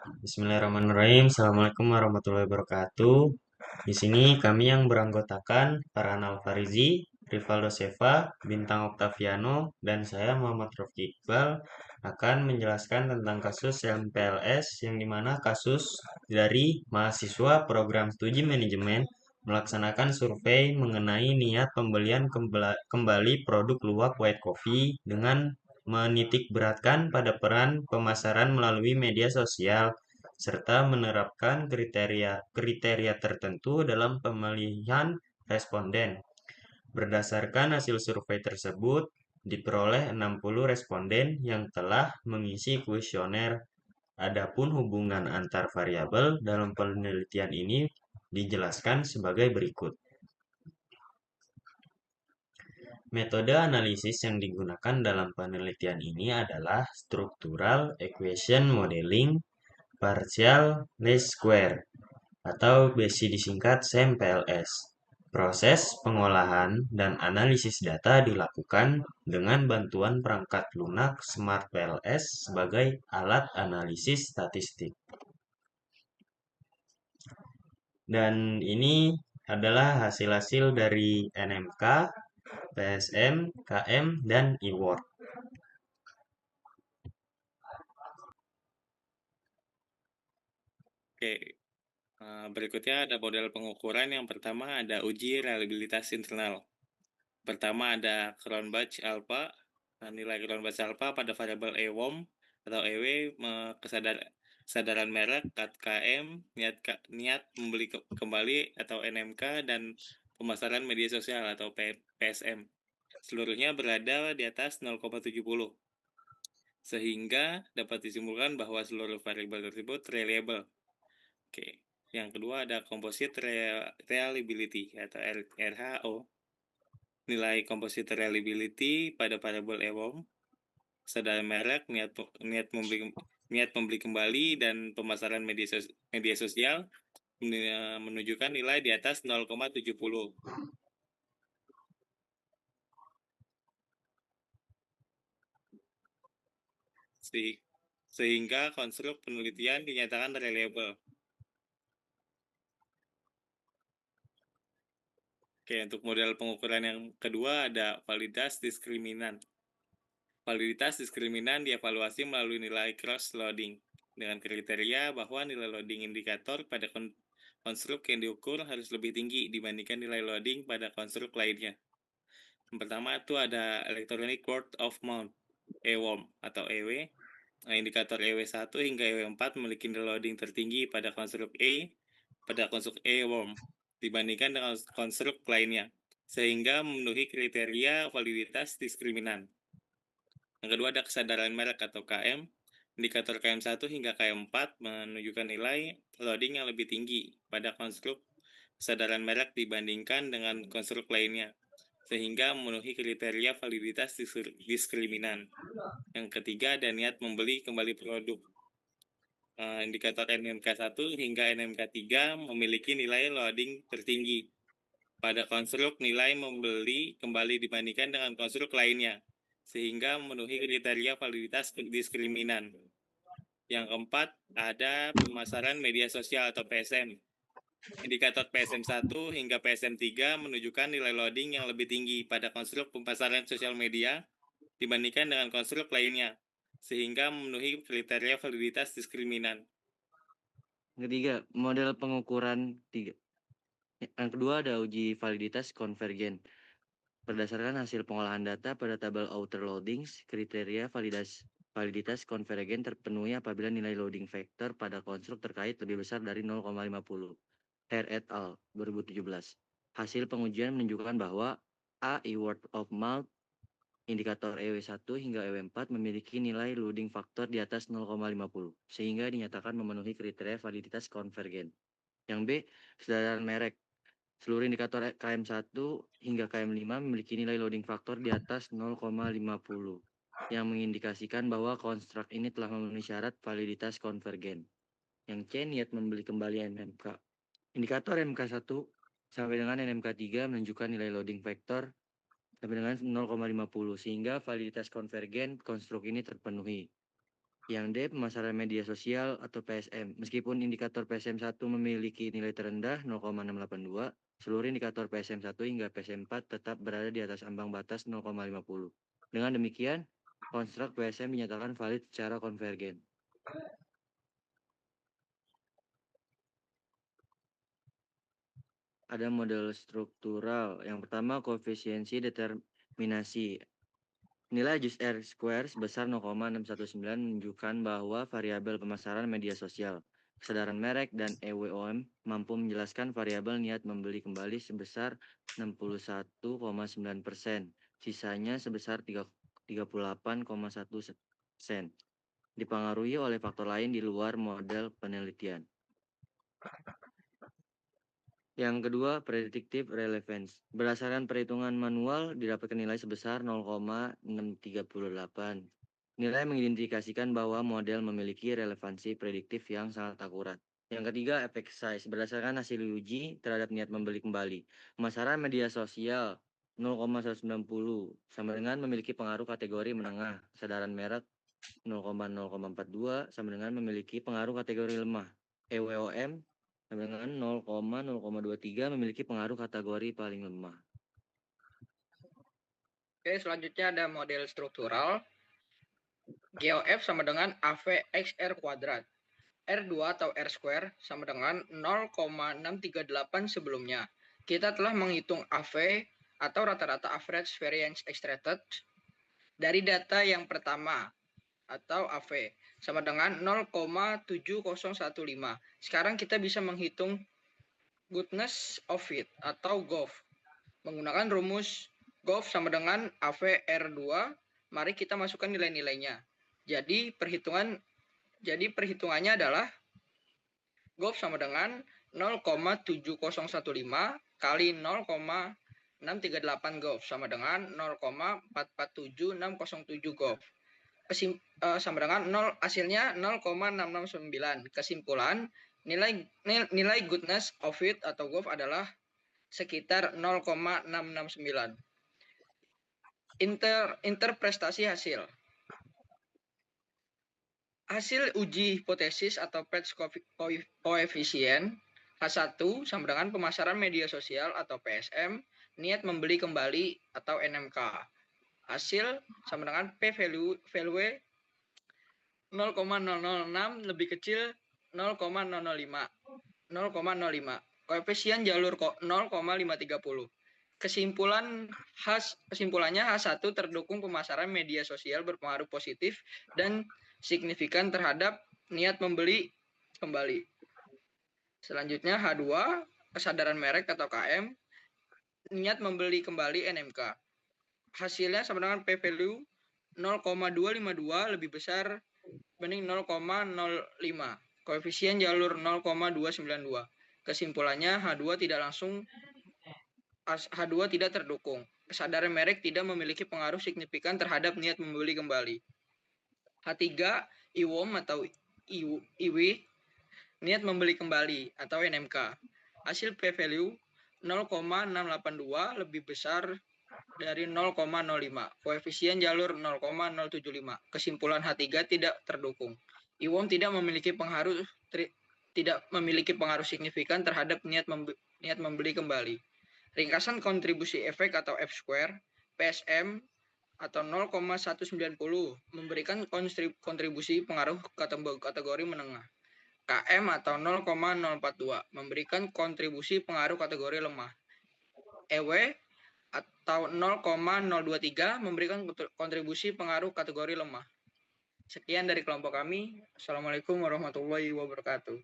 Bismillahirrahmanirrahim. Assalamualaikum warahmatullahi wabarakatuh. Di sini kami yang beranggotakan Farhanal Farizi, Rivaldo Seva, Bintang Oktaviano, dan saya Muhammad Rofki Iqbal akan menjelaskan tentang kasus MPLS yang dimana kasus dari mahasiswa program studi manajemen melaksanakan survei mengenai niat pembelian kembali produk luwak white coffee dengan menitik beratkan pada peran pemasaran melalui media sosial serta menerapkan kriteria tertentu dalam pemilihan responden. Berdasarkan hasil survei tersebut, diperoleh 60 responden yang telah mengisi kuesioner. Adapun hubungan antar variabel dalam penelitian ini dijelaskan sebagai berikut. Metode analisis yang digunakan dalam penelitian ini adalah Structural Equation Modeling Partial Least Square atau BESI disingkat SMPLS. Proses pengolahan dan analisis data dilakukan dengan bantuan perangkat lunak Smart PLS sebagai alat analisis statistik. Dan ini adalah hasil-hasil dari NMK, PSM, KM, dan Award. Oke, berikutnya ada model pengukuran. Yang pertama ada uji reliabilitas internal. Pertama ada Cronbach alpha. Nilai Cronbach alpha pada variabel EWOM atau EW, kesadaran merek, KM, niat membeli kembali atau NMK, dan pemasaran media sosial atau PSM. Seluruhnya berada di atas 0,70. Sehingga dapat disimpulkan bahwa seluruh variabel tersebut reliable. Oke, yang kedua ada composite reliability atau RHO. Nilai composite reliability pada variabel EWOM, kesadaran merek, niat membeli kembali, dan pemasaran media sosial menunjukkan nilai di atas 0,70. Sehingga konstruk penelitian dinyatakan reliable. Oke, untuk model pengukuran yang kedua ada validitas diskriminan. Validitas diskriminan dievaluasi melalui nilai cross-loading dengan kriteria bahwa nilai loading indikator pada konstruk yang diukur harus lebih tinggi dibandingkan nilai loading pada konstruk lainnya. Yang pertama itu ada Electronic Word of Mouth, EWOM atau EW. Indikator EW1 hingga EW4 memiliki nilai loading tertinggi pada konstruk EWOM dibandingkan dengan konstruk lainnya, sehingga memenuhi kriteria validitas diskriminan. Yang kedua ada kesadaran merek atau KM. Indikator KM1 hingga KM4 menunjukkan nilai loading yang lebih tinggi pada konstruk kesadaran merek dibandingkan dengan konstruk lainnya, sehingga memenuhi kriteria validitas diskriminan. Yang ketiga ada niat membeli kembali produk. Indikator NMK1 hingga NMK3 memiliki nilai loading tertinggi pada konstruk nilai membeli kembali dibandingkan dengan konstruk lainnya, sehingga memenuhi kriteria validitas diskriminan. Yang keempat, ada pemasaran media sosial atau PSM. Indikator PSM1 hingga PSM3 menunjukkan nilai loading yang lebih tinggi pada konstruk pemasaran sosial media dibandingkan dengan konstruk lainnya, sehingga memenuhi kriteria validitas diskriminan. Ketiga, model pengukuran 3. Yang kedua ada uji validitas konvergen. Berdasarkan hasil pengolahan data pada tabel outer loadings, kriteria validitas konvergen terpenuhi apabila nilai loading factor pada konstruk terkait lebih besar dari 0,50. Hare et al. 2017. Hasil pengujian menunjukkan bahwa A. Word of mouth, indikator EW1 hingga EW4 memiliki nilai loading factor di atas 0,50, sehingga dinyatakan memenuhi kriteria validitas konvergen. Yang B. Kesadaran merek. Seluruh indikator KM1 hingga KM5 memiliki nilai loading factor di atas 0,50, yang mengindikasikan bahwa konstruk ini telah memenuhi syarat validitas konvergen. Yang C. Niat membeli kembali NMK. Indikator MK1 sampai dengan NMK3 menunjukkan nilai loading factor sampai dengan 0,50, sehingga validitas konvergen konstruk ini terpenuhi. Yang D, pemasaran media sosial atau PSM. Meskipun indikator PSM1 memiliki nilai terendah 0,682, seluruh indikator PSM1 hingga PSM4 tetap berada di atas ambang batas 0,50. Dengan demikian, konstruk PSM dinyatakan valid secara konvergen. Ada model struktural. Yang pertama, koefisiensi determinasi. Nilai jus R square sebesar 0,619 menunjukkan bahwa variabel pemasaran media sosial, kesadaran merek, dan EWOM mampu menjelaskan variabel niat membeli kembali sebesar 61,9%, sisanya sebesar 38,1%, dipengaruhi oleh faktor lain di luar model penelitian. Yang kedua, predictive relevance. Berdasarkan perhitungan manual, didapatkan nilai sebesar 0,638. Nilai mengidentifikasikan bahwa model memiliki relevansi prediktif yang sangat akurat. Yang ketiga, effect size. Berdasarkan hasil uji terhadap niat membeli kembali. Pemasaran media sosial 0,190 sama dengan memiliki pengaruh kategori menengah. Kesadaran merek 0,042 sama dengan memiliki pengaruh kategori lemah. EWOM sama dengan 0,023 memiliki pengaruh kategori paling lemah. Oke, selanjutnya ada model struktural. GOF sama dengan AVXR kuadrat. R2 atau R square sama dengan 0,638 sebelumnya. Kita telah menghitung AV atau rata-rata average variance extracted dari data yang pertama atau AV sama dengan 0,7015. Sekarang kita bisa menghitung goodness of fit atau GOF menggunakan rumus GOF sama dengan AV R2. Mari kita masukkan nilai-nilainya. Jadi perhitungannya adalah GOF sama dengan 0,7015 kali 0,638 GOF sama dengan 0,447607 GOF. Sama dengan 0, hasilnya 0,669. Kesimpulan, nilai goodness of it atau GOF adalah sekitar 0,669. Interpretasi hasil. Hasil uji hipotesis atau patch koefisien H1 sama dengan pemasaran media sosial atau PSM, niat membeli kembali atau NMK. Hasil sama dengan p-value 0,006 lebih kecil 0,005. Koefisien jalur 0,530. Kesimpulannya H1 terdukung pemasaran media sosial berpengaruh positif dan signifikan terhadap niat membeli kembali. Selanjutnya H2, kesadaran merek atau KM, niat membeli kembali NMK. Hasilnya sama dengan p-value 0,252 lebih besar dibanding 0,05. Koefisien jalur 0,292. Kesimpulannya H2 tidak terdukung. Kesadaran merek tidak memiliki pengaruh signifikan terhadap niat membeli kembali. H3, IWOM atau IWI, niat membeli kembali atau NMK. Hasil p-value 0,682 lebih besar dari 0,05. Koefisien jalur 0,075. Kesimpulan H3 tidak terdukung. IWOM tidak memiliki pengaruh signifikan terhadap niat membeli kembali. Ringkasan kontribusi efek atau F square, PSM atau 0,190 memberikan kontribusi pengaruh kategori menengah. KM atau 0,042 memberikan kontribusi pengaruh kategori lemah. EW atau 0,023 memberikan kontribusi pengaruh kategori lemah. Sekian dari kelompok kami. Assalamualaikum warahmatullahi wabarakatuh.